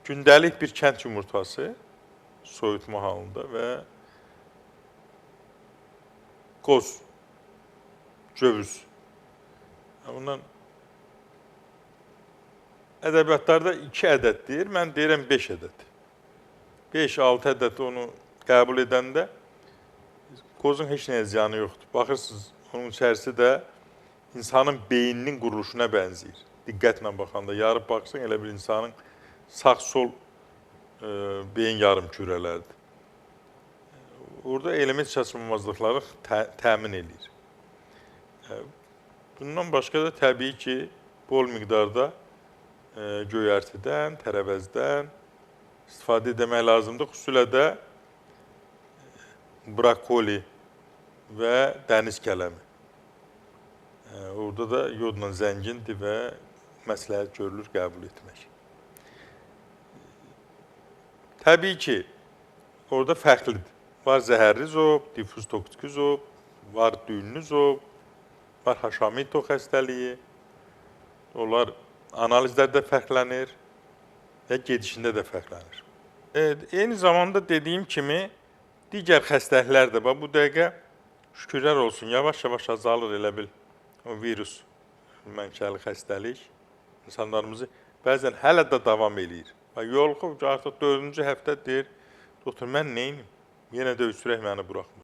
gündəlik bir kənd yumurtası soyutma halında və qoz, cövüz. Bundan ədəbiyyatlarda 2 ədəd deyir, mən deyirəm 5 ədəd. 5-6 ədəd onu qəbul edəndə qozun heç nəyə ziyanı yoxdur. Baxırsınız, onun içərisi də insanın beyninin quruluşuna bənzəyir. Diqqətlə baxanda, yarıb baxsan, elə bir insanın sağ-sol beyin yarım kürələrdir. Orada element çatışmamazlıqları təmin edir. Bundan başqa da təbii ki, bol miqdarda göyərtidən, tərəvəzdən istifadə etmək lazımdır. Xüsusilə də brokoli və dəniz kələmi. Orada da yodla zəngindir və məsləhət görülür qəbul etmək. Təbii ki, orada fərqlidir. Var zəhərli zob, difuz toksiki zob, var düyünlü zob, var Haşimoto xəstəliyi. Onlar analizlərdə fərqlənir və gedişində də fərqlənir. Eyni zamanda dediyim kimi, digər xəstəliklər də var. Bu dəqiqə şükürlər olsun, yavaş-yavaş azalır elə bil o virus mənşəli xəstəlik. İnsanlarımızı bəzən hələ də davam edir. Yoluxub, artıq 4-cü həftə deyir, doktor, mən neyim? Yenə də üstürək məni buraxmır.